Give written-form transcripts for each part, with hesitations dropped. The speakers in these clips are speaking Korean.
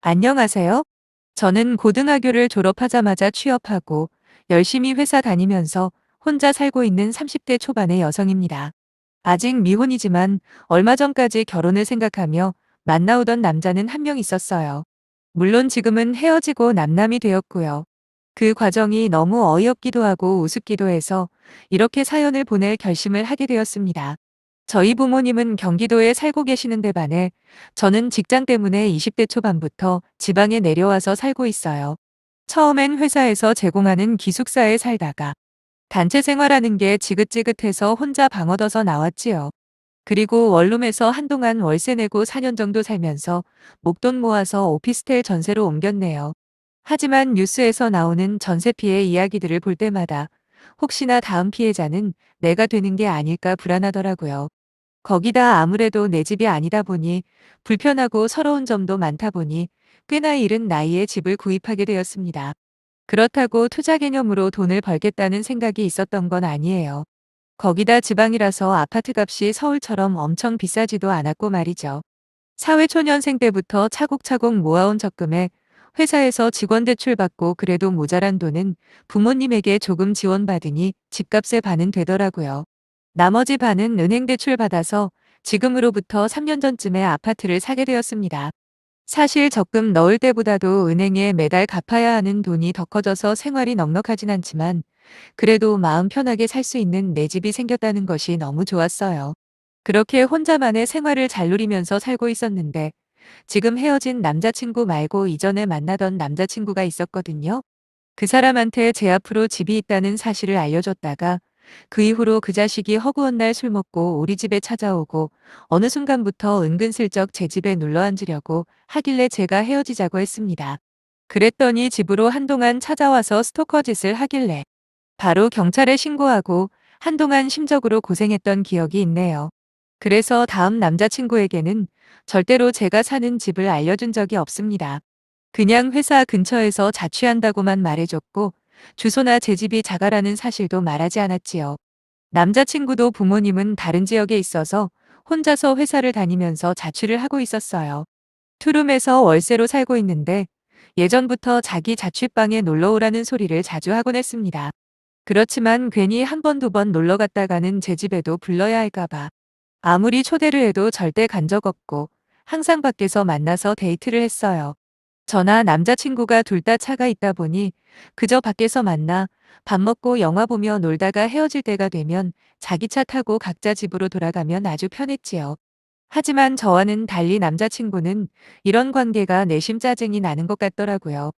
안녕하세요. 저는 고등학교를 졸업하자마자 취업하고 열심히 회사 다니면서 혼자 살고 있는 30대 초반의 여성입니다. 아직 미혼이지만 얼마 전까지 결혼을 생각하며 만나오던 남자는 한 명 있었어요. 물론 지금은 헤어지고 남남이 되었고요. 그 과정이 너무 어이없기도 하고 우습기도 해서 이렇게 사연을 보낼 결심을 하게 되었습니다. 저희 부모님은 경기도에 살고 계시는데 반해 저는 직장 때문에 20대 초반부터 지방에 내려와서 살고 있어요. 처음엔 회사에서 제공하는 기숙사에 살다가 단체 생활하는 게 지긋지긋해서 혼자 방 얻어서 나왔지요. 그리고 원룸에서 한동안 월세 내고 4년 정도 살면서 목돈 모아서 오피스텔 전세로 옮겼네요. 하지만 뉴스에서 나오는 전세 피해 이야기들을 볼 때마다 혹시나 다음 피해자는 내가 되는 게 아닐까 불안하더라고요. 거기다 아무래도 내 집이 아니다 보니 불편하고 서러운 점도 많다 보니 꽤나 이른 나이에 집을 구입하게 되었습니다. 그렇다고 투자 개념으로 돈을 벌겠다는 생각이 있었던 건 아니에요. 거기다 지방이라서 아파트 값이 서울처럼 엄청 비싸지도 않았고 말이죠. 사회초년생 때부터 차곡차곡 모아온 적금에 회사에서 직원 대출 받고 그래도 모자란 돈은 부모님에게 조금 지원받으니 집값의 반은 되더라고요. 나머지 반은 은행 대출 받아서 지금으로부터 3년 전쯤에 아파트를 사게 되었습니다. 사실 적금 넣을 때보다도 은행에 매달 갚아야 하는 돈이 더 커져서 생활이 넉넉하진 않지만 그래도 마음 편하게 살 수 있는 내 집이 생겼다는 것이 너무 좋았어요. 그렇게 혼자만의 생활을 잘 누리면서 살고 있었는데 지금 헤어진 남자친구 말고 이전에 만나던 남자친구가 있었거든요. 그 사람한테 제 앞으로 집이 있다는 사실을 알려줬다가 그 이후로 그 자식이 허구한 날 술 먹고 우리 집에 찾아오고 어느 순간부터 은근슬쩍 제 집에 눌러 앉으려고 하길래 제가 헤어지자고 했습니다. 그랬더니 집으로 한동안 찾아와서 스토커 짓을 하길래 바로 경찰에 신고하고 한동안 심적으로 고생했던 기억이 있네요. 그래서 다음 남자친구에게는 절대로 제가 사는 집을 알려준 적이 없습니다. 그냥 회사 근처에서 자취한다고만 말해줬고 주소나 제 집이 자가라는 사실도 말하지 않았지요. 남자친구도 부모님은 다른 지역에 있어서 혼자서 회사를 다니면서 자취를 하고 있었어요. 투룸에서 월세로 살고 있는데 예전부터 자기 자취방에 놀러 오라는 소리를 자주 하곤 했습니다. 그렇지만 괜히 한 번, 두 번 놀러 갔다가는 제 집에도 불러야 할까봐 아무리 초대를 해도 절대 간 적 없고 항상 밖에서 만나서 데이트를 했어요. 저나 남자친구가 둘 다 차가 있다 보니 그저 밖에서 만나 밥 먹고 영화 보며 놀다가 헤어질 때가 되면 자기 차 타고 각자 집으로 돌아가면 아주 편했지요. 하지만 저와는 달리 남자친구는 이런 관계가 내심 짜증이 나는 것 같더라고요.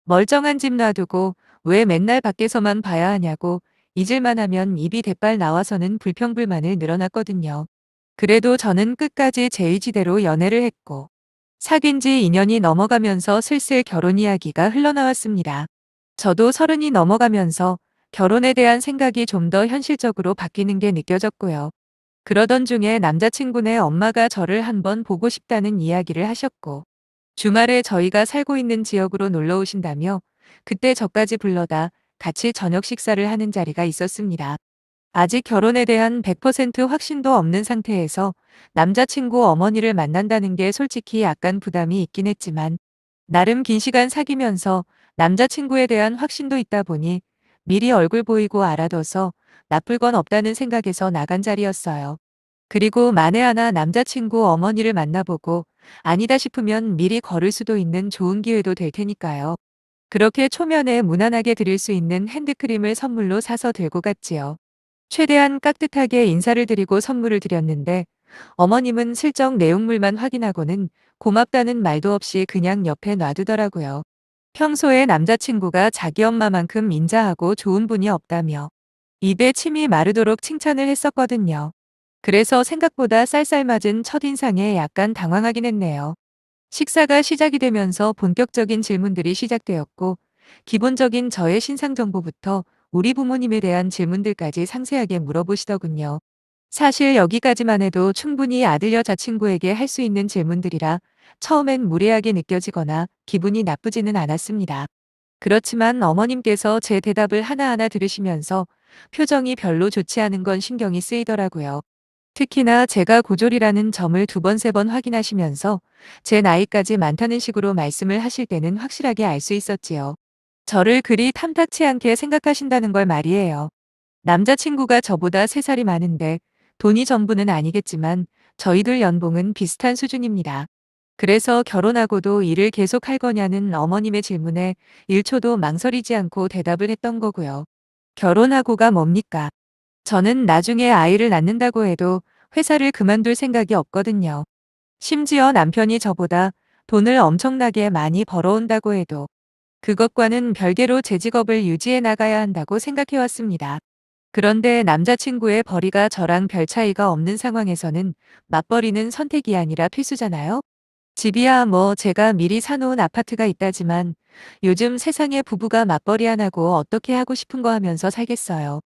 멀쩡한 집 놔두고 왜 맨날 밖에서만 봐야 하냐고 잊을만 하면 입이 대빨 나와서는 불평불만을 늘어났거든요. 그래도 저는 끝까지 제 의지대로 연애를 했고 사귄 지 2년이 넘어가면서 슬슬 결혼 이야기가 흘러나왔습니다. 저도 30이 넘어가면서 결혼에 대한 생각이 좀 더 현실적으로 바뀌는 게 느껴졌고요. 그러던 중에 남자친구네 엄마가 저를 한번 보고 싶다는 이야기를 하셨고 주말에 저희가 살고 있는 지역으로 놀러 오신다며 그때 저까지 불러다 같이 저녁 식사를 하는 자리가 있었습니다. 아직 결혼에 대한 100% 확신도 없는 상태에서 남자친구 어머니를 만난다는 게 솔직히 약간 부담이 있긴 했지만 나름 긴 시간 사귀면서 남자친구에 대한 확신도 있다 보니 미리 얼굴 보이고 알아둬서 나쁠 건 없다는 생각에서 나간 자리였어요. 그리고 만에 하나 남자친구 어머니를 만나보고 아니다 싶으면 미리 걸을 수도 있는 좋은 기회도 될 테니까요. 그렇게 초면에 무난하게 드릴 수 있는 핸드크림을 선물로 사서 들고 갔지요. 최대한 깍듯하게 인사를 드리고 선물을 드렸는데 어머님은 슬쩍 내용물만 확인하고는 고맙다는 말도 없이 그냥 옆에 놔두더라고요. 평소에 남자친구가 자기 엄마만큼 인자하고 좋은 분이 없다며 입에 침이 마르도록 칭찬을 했었거든요. 그래서 생각보다 쌀쌀맞은 첫인상에 약간 당황하긴 했네요. 식사가 시작이 되면서 본격적인 질문들이 시작되었고 기본적인 저의 신상 정보부터 우리 부모님에 대한 질문들까지 상세하게 물어보시더군요. 사실 여기까지만 해도 충분히 아들 여자친구에게 할 수 있는 질문들이라 처음엔 무례하게 느껴지거나 기분이 나쁘지는 않았습니다. 그렇지만 어머님께서 제 대답을 하나하나 들으시면서 표정이 별로 좋지 않은 건 신경이 쓰이더라고요. 특히나 제가 고졸이라는 점을 두 번, 세 번 확인하시면서 제 나이까지 많다는 식으로 말씀을 하실 때는 확실하게 알 수 있었지요. 저를 그리 탐탁치 않게 생각하신다는 걸 말이에요. 남자친구가 저보다 3살이 많은데 돈이 전부는 아니겠지만 저희들 연봉은 비슷한 수준입니다. 그래서 결혼하고도 일을 계속 할 거냐는 어머님의 질문에 1초도 망설이지 않고 대답을 했던 거고요. 결혼하고가 뭡니까? 저는 나중에 아이를 낳는다고 해도 회사를 그만둘 생각이 없거든요. 심지어 남편이 저보다 돈을 엄청나게 많이 벌어온다고 해도 그것과는 별개로 제 직업을 유지해 나가야 한다고 생각해 왔습니다. 그런데 남자친구의 벌이가 저랑 별 차이가 없는 상황에서는 맞벌이는 선택이 아니라 필수잖아요. 집이야 뭐 제가 미리 사놓은 아파트가 있다지만 요즘 세상에 부부가 맞벌이 안 하고 어떻게 하고 싶은 거 하면서 살겠어요.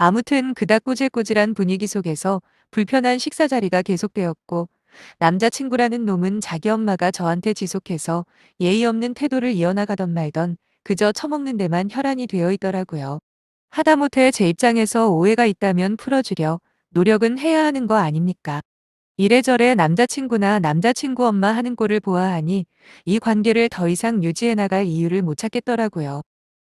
아무튼 그닥 꼬질꼬질한 분위기 속에서 불편한 식사 자리가 계속되었고 남자친구라는 놈은 자기 엄마가 저한테 지속해서 예의 없는 태도를 이어나가던 말던 그저 처먹는 데만 혈안이 되어 있더라고요. 하다못해 제 입장에서 오해가 있다면 풀어주려 노력은 해야 하는 거 아닙니까? 이래저래 남자친구나 남자친구 엄마 하는 꼴을 보아하니 이 관계를 더 이상 유지해 나갈 이유를 못 찾겠더라고요.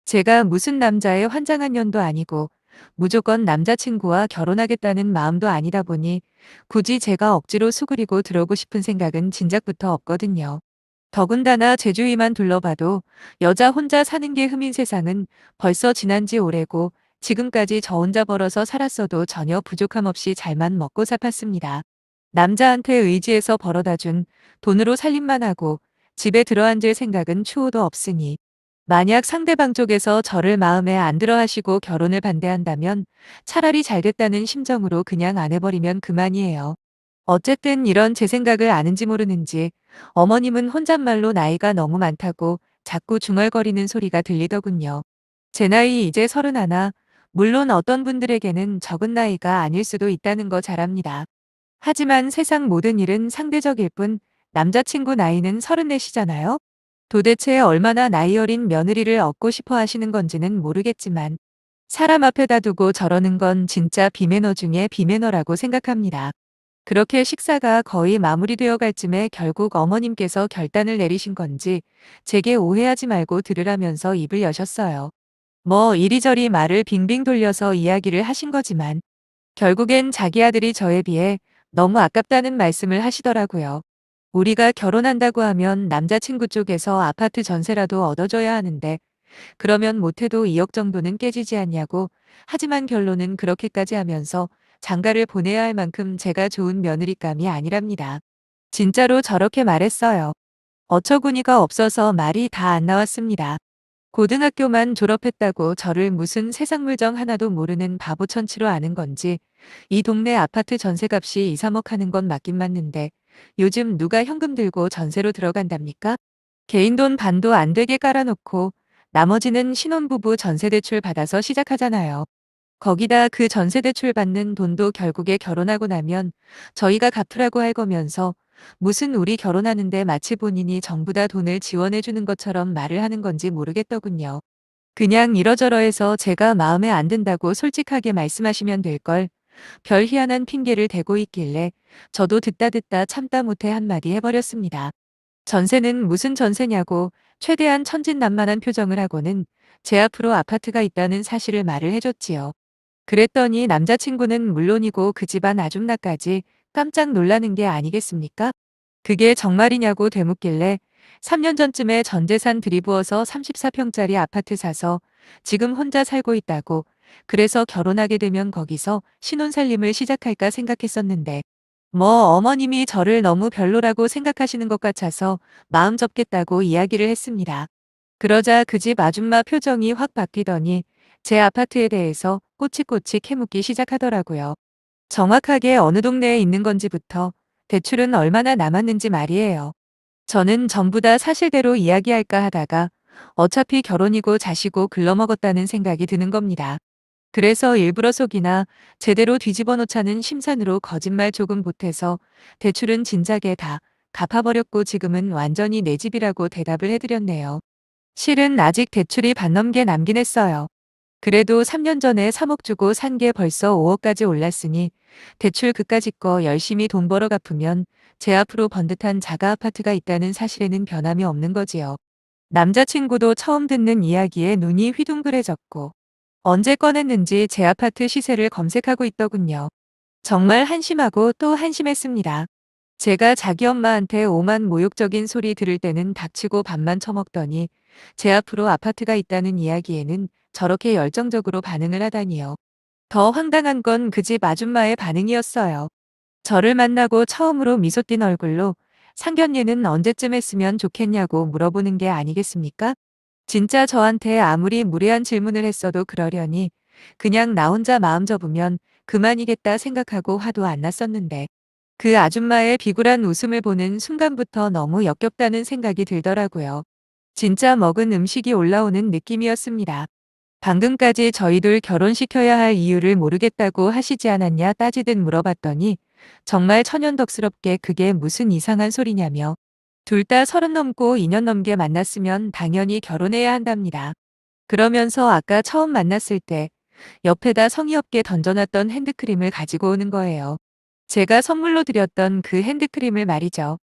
제가 무슨 남자의 환장한 년도 아니고 무조건 남자친구와 결혼하겠다는 마음도 아니다 보니 굳이 제가 억지로 수그리고 들어오고 싶은 생각은 진작부터 없거든요. 더군다나 제 주위만 둘러봐도 여자 혼자 사는 게 흠인 세상은 벌써 지난 지 오래고 지금까지 저 혼자 벌어서 살았어도 전혀 부족함 없이 잘만 먹고 살았습니다. 남자한테 의지해서 벌어다 준 돈으로 살림만 하고 집에 들어앉을 생각은 추호도 없으니 만약 상대방 쪽에서 저를 마음에 안 들어 하시고 결혼을 반대한다면 차라리 잘 됐다는 심정으로 그냥 안 해버리면 그만이에요. 어쨌든 이런 제 생각을 아는지 모르는지 어머님은 혼잣말로 나이가 너무 많다고 자꾸 중얼거리는 소리가 들리더군요. 제 나이 이제 31. 물론 어떤 분들에게는 적은 나이가 아닐 수도 있다는 거 잘 압니다. 하지만 세상 모든 일은 상대적일 뿐 남자친구 나이는 34이잖아요. 도대체 얼마나 나이 어린 며느리를 얻고 싶어 하시는 건지는 모르겠지만 사람 앞에다 두고 저러는 건 진짜 비매너 중에 비매너라고 생각합니다. 그렇게 식사가 거의 마무리되어 갈 쯤에 결국 어머님께서 결단을 내리신 건지 제게 오해하지 말고 들으라면서 입을 여셨어요. 뭐 이리저리 말을 빙빙 돌려서 이야기를 하신 거지만 결국엔 자기 아들이 저에 비해 너무 아깝다는 말씀을 하시더라고요. 우리가 결혼한다고 하면 남자친구 쪽에서 아파트 전세라도 얻어줘야 하는데 그러면 못해도 2억 정도는 깨지지 않냐고. 하지만 결론은 그렇게까지 하면서 장가를 보내야 할 만큼 제가 좋은 며느리감이 아니랍니다. 진짜로 저렇게 말했어요. 어처구니가 없어서 말이 다 안 나왔습니다. 고등학교만 졸업했다고 저를 무슨 세상 물정 하나도 모르는 바보천치로 아는 건지 이 동네 아파트 전세값이 2, 3억 하는 건 맞긴 맞는데 요즘 누가 현금 들고 전세로 들어간답니까? 개인 돈 반도 안 되게 깔아놓고 나머지는 신혼부부 전세대출 받아서 시작하잖아요. 거기다 그 전세대출 받는 돈도 결국에 결혼하고 나면 저희가 갚으라고 할 거면서 무슨 우리 결혼하는데 마치 본인이 전부 다 돈을 지원해 주는 것처럼 말을 하는 건지 모르겠더군요. 그냥 이러저러해서 제가 마음에 안 든다고 솔직하게 말씀하시면 될걸. 별 희한한 핑계를 대고 있길래 저도 듣다 참다 못해 한마디 해버렸습니다. 전세는 무슨 전세냐고 최대한 천진난만한 표정을 하고는 제 앞으로 아파트가 있다는 사실을 말을 해줬지요. 그랬더니 남자친구는 물론이고 그 집안 아줌마까지 깜짝 놀라는 게 아니겠습니까? 그게 정말이냐고 되묻길래 3년 전쯤에 전 재산 들이부어서 34평짜리 아파트 사서 지금 혼자 살고 있다고. 그래서 결혼하게 되면 거기서 신혼살림을 시작할까 생각했었는데 뭐 어머님이 저를 너무 별로라고 생각하시는 것 같아서 마음 접겠다고 이야기를 했습니다. 그러자 그 집 아줌마 표정이 확 바뀌더니 제 아파트에 대해서 꼬치꼬치 캐묻기 시작하더라고요. 정확하게 어느 동네에 있는 건지부터 대출은 얼마나 남았는지 말이에요. 저는 전부 다 사실대로 이야기할까 하다가 어차피 결혼이고 자시고 글러먹었다는 생각이 드는 겁니다. 그래서 일부러 속이나 제대로 뒤집어 놓자는 심산으로 거짓말 조금 보태서 대출은 진작에 다 갚아버렸고 지금은 완전히 내 집이라고 대답을 해드렸네요. 실은 아직 대출이 반 넘게 남긴 했어요. 그래도 3년 전에 3억 주고 산 게 벌써 5억까지 올랐으니 대출 그까짓 거 열심히 돈 벌어 갚으면 제 앞으로 번듯한 자가 아파트가 있다는 사실에는 변함이 없는 거지요. 남자친구도 처음 듣는 이야기에 눈이 휘둥그레졌고 언제 꺼냈는지 제 아파트 시세를 검색하고 있더군요. 정말 한심하고 또 한심했습니다. 제가 자기 엄마한테 오만 모욕적인 소리 들을 때는 닥치고 밥만 처먹더니 제 앞으로 아파트가 있다는 이야기에는 저렇게 열정적으로 반응을 하다니요. 더 황당한 건 그 집 아줌마의 반응이었어요. 저를 만나고 처음으로 미소 띈 얼굴로 상견례는 언제쯤 했으면 좋겠냐고 물어보는 게 아니겠습니까? 진짜 저한테 아무리 무례한 질문을 했어도 그러려니 그냥 나 혼자 마음 접으면 그만이겠다 생각하고 화도 안 났었는데 그 아줌마의 비굴한 웃음을 보는 순간부터 너무 역겹다는 생각이 들더라고요. 진짜 먹은 음식이 올라오는 느낌이었습니다. 방금까지 저희들 결혼시켜야 할 이유를 모르겠다고 하시지 않았냐 따지듯 물어봤더니 정말 천연덕스럽게 그게 무슨 이상한 소리냐며 둘 다 30 넘고 2년 넘게 만났으면 당연히 결혼해야 한답니다. 그러면서 아까 처음 만났을 때 옆에다 성의 없게 던져놨던 핸드크림을 가지고 오는 거예요. 제가 선물로 드렸던 그 핸드크림을 말이죠.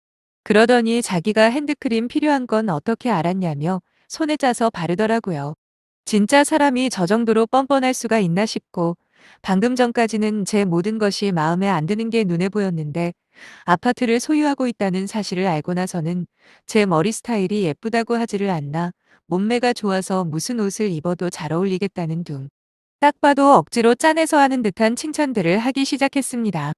그러더니 자기가 핸드크림 필요한 건 어떻게 알았냐며 손에 짜서 바르더라고요. 진짜 사람이 저 정도로 뻔뻔할 수가 있나 싶고 방금 전까지는 제 모든 것이 마음에 안 드는 게 눈에 보였는데 아파트를 소유하고 있다는 사실을 알고 나서는 제 머리 스타일이 예쁘다고 하지를 않나 몸매가 좋아서 무슨 옷을 입어도 잘 어울리겠다는 둥. 딱 봐도 억지로 짜내서 하는 듯한 칭찬들을 하기 시작했습니다.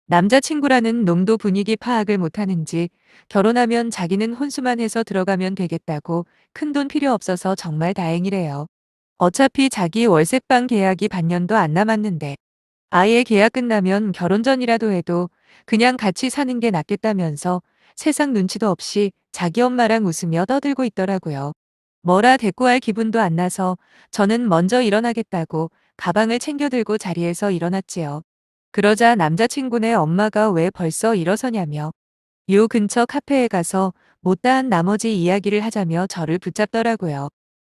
남자친구라는 놈도 분위기 파악을 못하는지 결혼하면 자기는 혼수만 해서 들어가면 되겠다고 큰돈 필요 없어서 정말 다행이래요. 어차피 자기 월세방 계약이 반년도 안 남았는데 아예 계약 끝나면 결혼 전이라도 해도 그냥 같이 사는 게 낫겠다면서 세상 눈치도 없이 자기 엄마랑 웃으며 떠들고 있더라고요. 뭐라 대꾸할 기분도 안 나서 저는 먼저 일어나겠다고 가방을 챙겨 들고 자리에서 일어났지요. 그러자 남자친구네 엄마가 왜 벌써 일어서냐며 요 근처 카페에 가서 못다한 나머지 이야기를 하자며 저를 붙잡더라고요.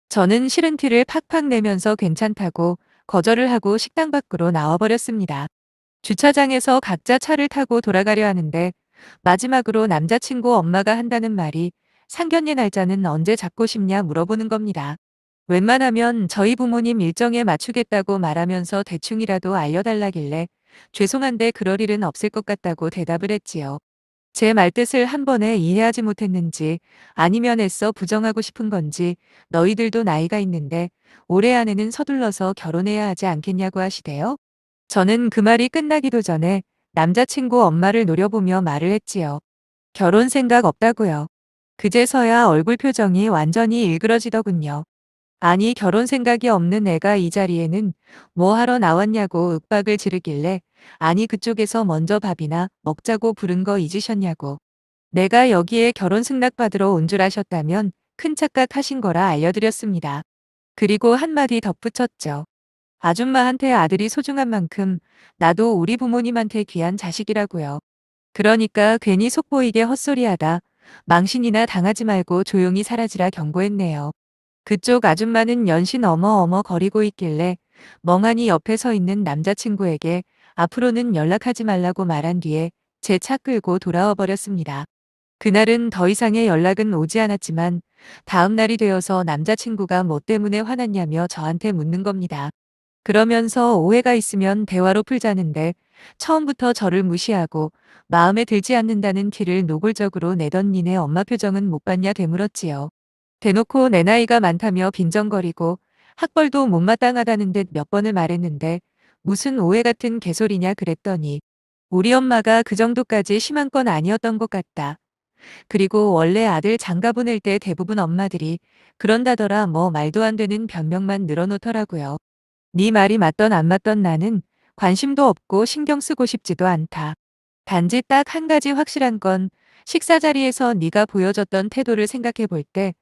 저는 싫은 티를 팍팍 내면서 괜찮다고 거절을 하고 식당 밖으로 나와버렸습니다. 주차장에서 각자 차를 타고 돌아가려 하는데 마지막으로 남자친구 엄마가 한다는 말이 상견례 날짜는 언제 잡고 싶냐 물어보는 겁니다. 웬만하면 저희 부모님 일정에 맞추겠다고 말하면서 대충이라도 알려달라길래 죄송한데 그럴 일은 없을 것 같다고 대답을 했지요. 제 말뜻을 한 번에 이해하지 못했는지 아니면 애써 부정하고 싶은 건지 너희들도 나이가 있는데 올해 안에는 서둘러서 결혼해야 하지 않겠냐고 하시대요. 저는 그 말이 끝나기도 전에 남자친구 엄마를 노려보며 말을 했지요. 결혼 생각 없다고요. 그제서야 얼굴 표정이 완전히 일그러지더군요. 아니 결혼 생각이 없는 애가 이 자리에는 뭐 하러 나왔냐고 윽박을 지르길래 아니 그쪽에서 먼저 밥이나 먹자고 부른 거 잊으셨냐고. 내가 여기에 결혼 승낙 받으러 온 줄 아셨다면 큰 착각하신 거라 알려드렸습니다. 그리고 한마디 덧붙였죠. 아줌마한테 아들이 소중한 만큼 나도 우리 부모님한테 귀한 자식이라고요. 그러니까 괜히 속보이게 헛소리하다 망신이나 당하지 말고 조용히 사라지라 경고했네요. 그쪽 아줌마는 연신 어머어머 거리고 있길래 멍하니 옆에 서 있는 남자친구에게 앞으로는 연락하지 말라고 말한 뒤에 제 차 끌고 돌아와 버렸습니다. 그날은 더 이상의 연락은 오지 않았지만 다음 날이 되어서 남자친구가 뭐 때문에 화났냐며 저한테 묻는 겁니다. 그러면서 오해가 있으면 대화로 풀자는데 처음부터 저를 무시하고 마음에 들지 않는다는 티를 노골적으로 내던 니네 엄마 표정은 못 봤냐 되물었지요. 대놓고 내 나이가 많다며 빈정거리고 학벌도 못마땅하다는 듯 몇 번을 말했는데 무슨 오해 같은 개소리냐 그랬더니 우리 엄마가 그 정도까지 심한 건 아니었던 것 같다. 그리고 원래 아들 장가 보낼 때 대부분 엄마들이 그런다더라 뭐 말도 안 되는 변명만 늘어놓더라고요. 네 말이 맞던 안 맞던 나는 관심도 없고 신경 쓰고 싶지도 않다. 단지 딱 한 가지 확실한 건 식사 자리에서 네가 보여줬던 태도를 생각해 볼 때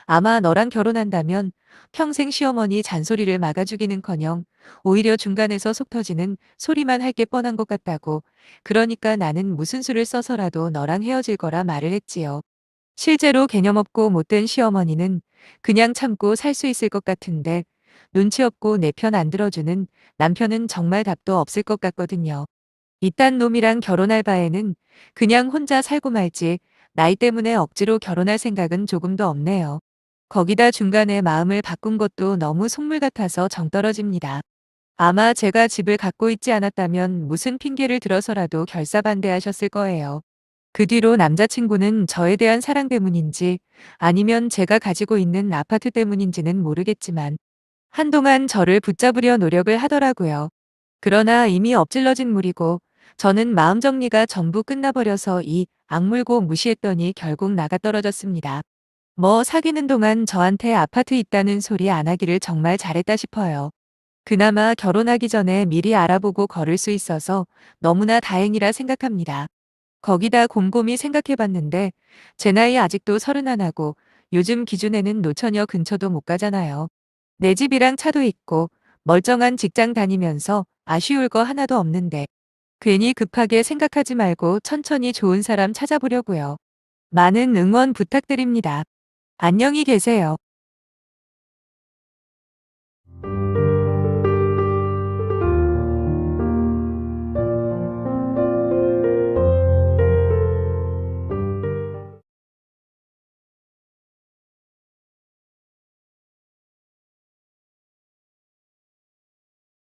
아마 너랑 결혼한다면 평생 시어머니 잔소리를 막아주기는커녕 오히려 중간에서 속 터지는 소리만 할 게 뻔한 것 같다고. 그러니까 나는 무슨 수를 써서라도 너랑 헤어질 거라 말을 했지요. 실제로 개념 없고 못된 시어머니는 그냥 참고 살 수 있을 것 같은데 눈치 없고 내 편 안 들어주는 남편은 정말 답도 없을 것 같거든요. 이딴 놈이랑 결혼할 바에는 그냥 혼자 살고 말지 나이 때문에 억지로 결혼할 생각은 조금도 없네요. 거기다 중간에 마음을 바꾼 것도 너무 속물 같아서 정 떨어집니다. 아마 제가 집을 갖고 있지 않았다면 무슨 핑계를 들어서라도 결사반대하셨을 거예요. 그 뒤로 남자친구는 저에 대한 사랑 때문인지 아니면 제가 가지고 있는 아파트 때문인지는 모르겠지만 한동안 저를 붙잡으려 노력을 하더라고요. 그러나 이미 엎질러진 물이고 저는 마음 정리가 전부 끝나버려서 이 악물고 무시했더니 결국 나가 떨어졌습니다. 뭐 사귀는 동안 저한테 아파트 있다는 소리 안 하기를 정말 잘했다 싶어요. 그나마 결혼하기 전에 미리 알아보고 걸을 수 있어서 너무나 다행이라 생각합니다. 거기다 곰곰이 생각해 봤는데 제 나이 아직도 31하고 요즘 기준에는 노처녀 근처도 못 가잖아요. 내 집이랑 차도 있고 멀쩡한 직장 다니면서 아쉬울 거 하나도 없는데 괜히 급하게 생각하지 말고 천천히 좋은 사람 찾아보려고요. 많은 응원 부탁드립니다. 안녕히 계세요.